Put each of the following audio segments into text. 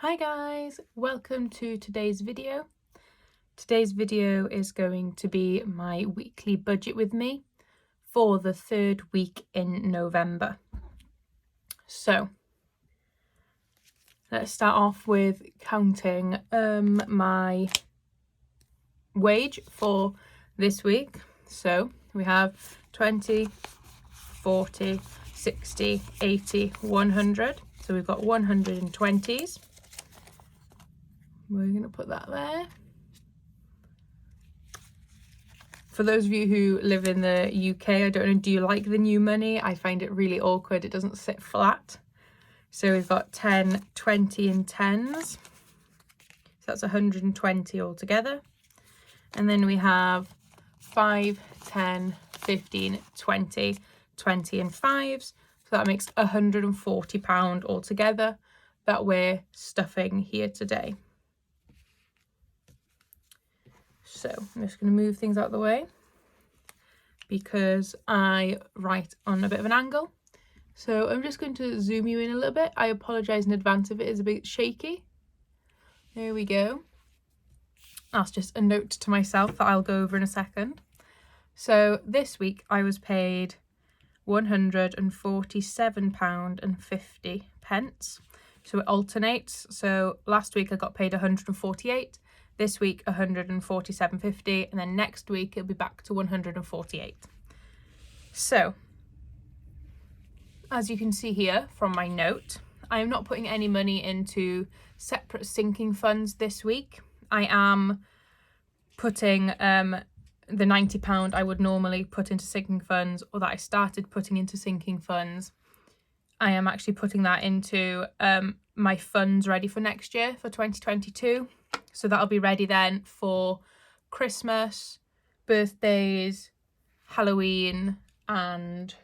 Hi guys, welcome to today's video. Today's video is going to be my weekly budget with me for the third week in November. So let's start off with counting my wage for this week. So we have 20, 40, 60, 80, 100. So we've got 120s. We're going to put that there. For those of you who live in the UK, I don't know, do you like the new money? I find it really awkward. It doesn't sit flat. So we've got 10, 20 and 10s. So that's 120 altogether. And then we have 5, 10, 15, 20, 20 and 5s. So that makes £140 altogether that we're stuffing here today. So I'm just going to move things out of the way because I write on a bit of an angle. So I'm just going to zoom you in a little bit. I apologise in advance if it is a bit shaky. There we go. That's just a note to myself that I'll go over in a second. So this week I was paid £147.50. So it alternates. So last week I got paid 148. This week 147.50, and then next week it'll be back to 148. So as you can see here from my note, I am not putting any money into separate sinking funds this week. I am putting the £90 I would normally put into sinking funds, or that I started putting into sinking funds. I am actually putting that into my funds ready for next year, for 2022. So that'll be ready then for Christmas, birthdays, Halloween, and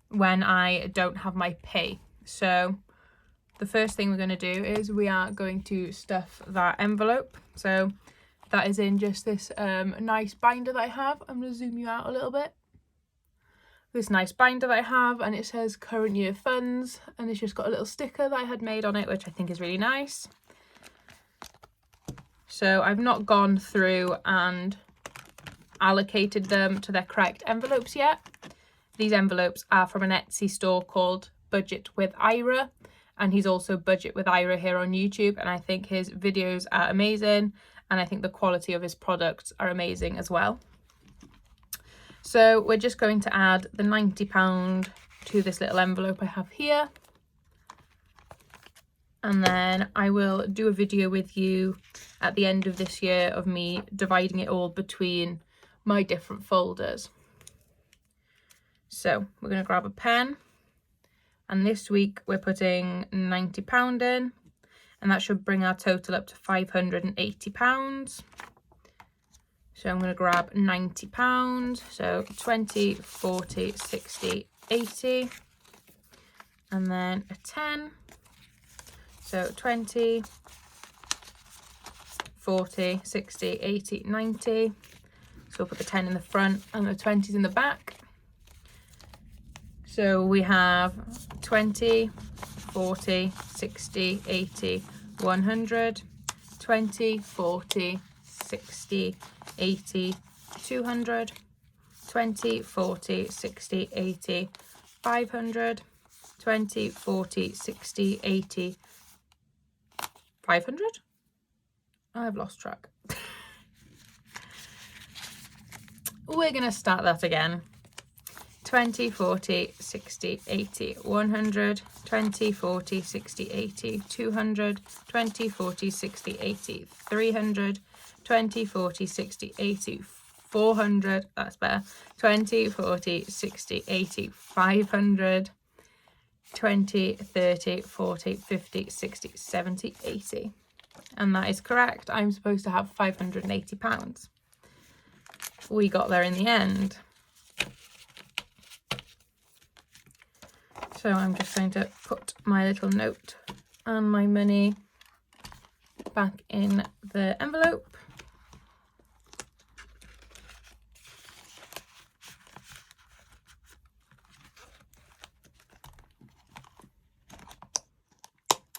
when I don't have my pay. So the first thing we're going to do is we are going to stuff that envelope. So that is in just this nice binder that I have. I'm going to zoom you out a little bit. This nice binder that I have, and it says current year funds, and it's just got a little sticker that I had made on it, which I think is really nice. So I've not gone through and allocated them to their correct envelopes yet. These envelopes are from an Etsy store called BudgetWithIra, and he's also BudgetWithIra here on YouTube, and I think his videos are amazing, and I think the quality of his products are amazing as well. So we're just going to add the £90 to this little envelope I have here. And then I will do a video with you at the end of this year of me dividing it all between my different folders. So we're going to grab a pen. And this week we're putting £90 in. And that should bring our total up to £580. So I'm going to grab £90. So 20, 40, 60, 80. And then a 10. So 20, 40, 60, 80, 90. So we'll put the 10 in the front and the 20s in the back. So we have 20, 40, 60, 80, 100, 20, 40, 60, 80, 200, 20, 40, 60, 80, 500, 20, 40, 60, 80, 500? I've lost track. We're going to start that again. 20, 40, 60, 80, 100, 20, 40, 60, 80, 200, 20, 40, 60, 80, 300, 20, 40, 60, 80, 400, that's better, 20, 40, 60, 80, 500, 20, 30, 40, 50, 60, 70, 80. And that is correct. I'm supposed to have £580. We got there in the end. So I'm just going to put my little note and my money back in the envelope.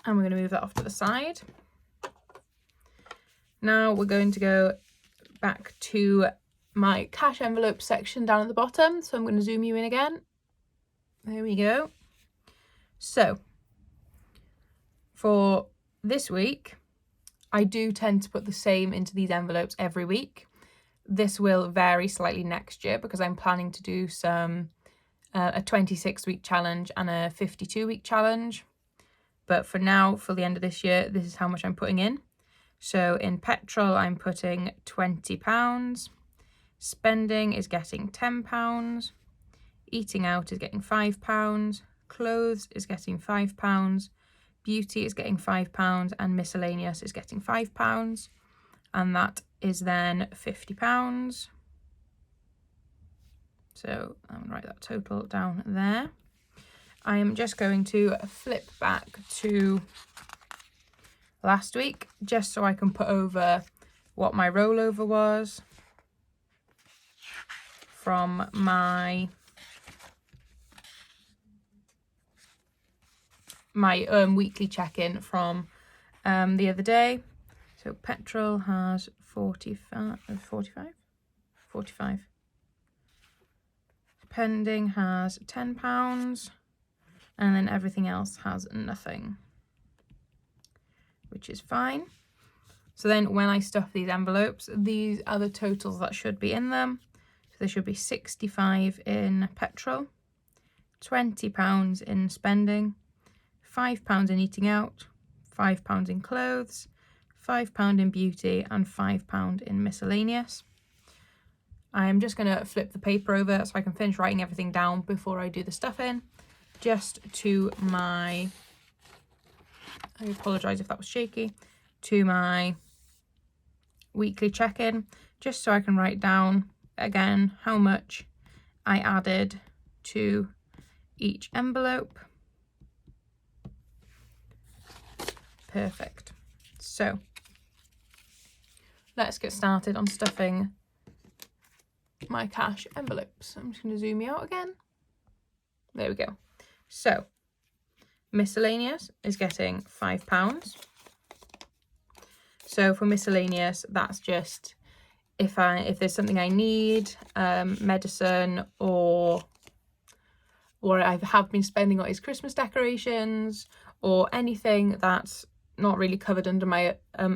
And we're going to move that off to the side. Now we're going to go back to my cash envelope section down at the bottom. So I'm going to zoom you in again. There we go. So for this week, I do tend to put the same into these envelopes every week. This will vary slightly next year because I'm planning to do some a 26-week challenge and a 52-week challenge. But for now, for the end of this year, this is how much I'm putting in. So in petrol, I'm putting £20. Spending is getting £10. Eating out is getting £5. Clothes is getting £5. Beauty is getting £5. And miscellaneous is getting £5. And that is then £50. So I'm going to write that total down there. I am just going to flip back to last week just so I can put over what my rollover was from my weekly check-in from the other day. So petrol has 45. Spending has £10, and then everything else has nothing, which is fine. So then when I stuff these envelopes, these are the totals that should be in them. So there should be 65 in petrol, £20 in spending, £5 in eating out, £5 in clothes, £5 in beauty, and £5 in miscellaneous. I am just going to flip the paper over so I can finish writing everything down before I do the stuff in. Just to my, I apologise if that was shaky, to my weekly check-in, just so I can write down again how much I added to each envelope. Perfect. So let's get started on stuffing my cash envelopes. I'm just going to zoom you out again. There we go. So miscellaneous is getting £5. So for miscellaneous, that's just if there's something I need, medicine, or I have been spending on his Christmas decorations, or anything that's not really covered under my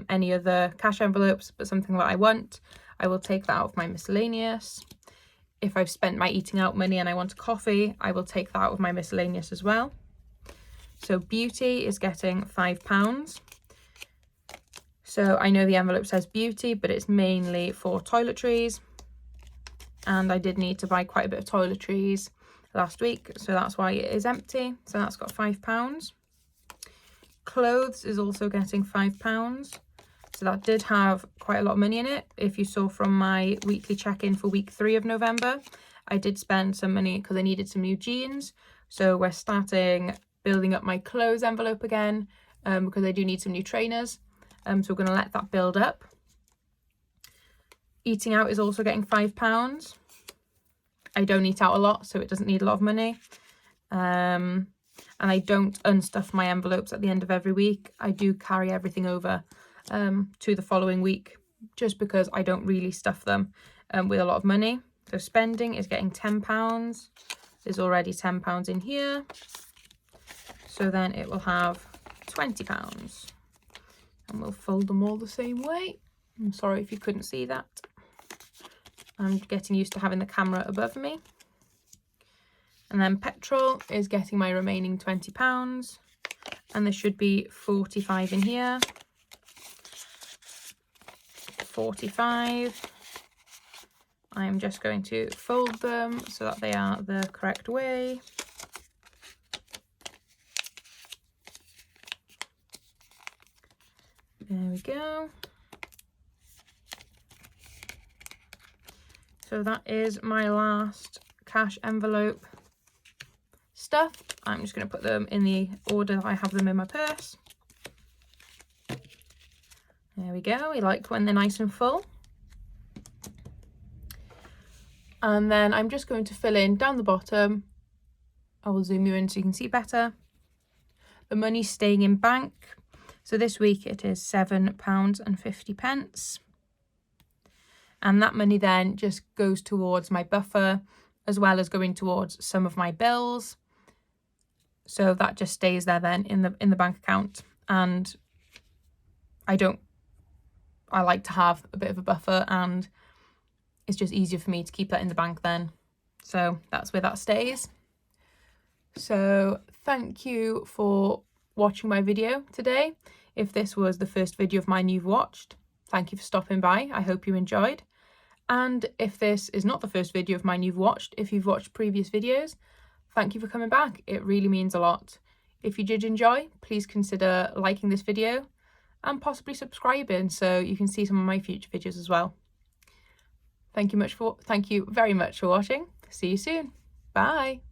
any other cash envelopes, but something that I want, I will take that out of my miscellaneous. If I've spent my eating out money and I want a coffee, I will take that out of my miscellaneous as well. So beauty is getting £5. So I know the envelope says beauty, but it's mainly for toiletries. And I did need to buy quite a bit of toiletries last week, so that's why it is empty. So that's got £5. Clothes is also getting £5. So that did have quite a lot of money in it. If you saw from my weekly check-in for week 3 of November, I did spend some money because I needed some new jeans. So we're starting building up my clothes envelope again because I do need some new trainers. So we're going to let that build up. Eating out is also getting £5. I don't eat out a lot, so it doesn't need a lot of money. And I don't unstuff my envelopes at the end of every week. I do carry everything over to the following week, just because I don't really stuff them with a lot of money. So spending is getting £10. There's already £10 in here. So then it will have £20. And we'll fold them all the same way. I'm sorry if you couldn't see that. I'm getting used to having the camera above me. And then petrol is getting my remaining £20. And there should be 45 in here. 45. I'm just going to fold them so that they are the correct way. There we go. So that is my last cash envelope stuff. I'm just going to put them in the order that I have them in my purse. There we go. We like when they're nice and full. And then I'm just going to fill in down the bottom. I will zoom you in so you can see better. the money staying in bank. So this week it is £7.50. And that money then just goes towards my buffer, as well as going towards some of my bills. So that just stays there then in the bank account. And I like to have a bit of a buffer, and it's just easier for me to keep that in the bank then. So that's where that stays. So thank you for watching my video today. If this was the first video of mine you've watched, thank you for stopping by. I hope you enjoyed. And if this is not the first video of mine you've watched, if you've watched previous videos, thank you for coming back. It really means a lot. If you did enjoy, please consider liking this video and possibly subscribing so you can see some of my future videos as well. Thank you very much for watching. See you soon. Bye.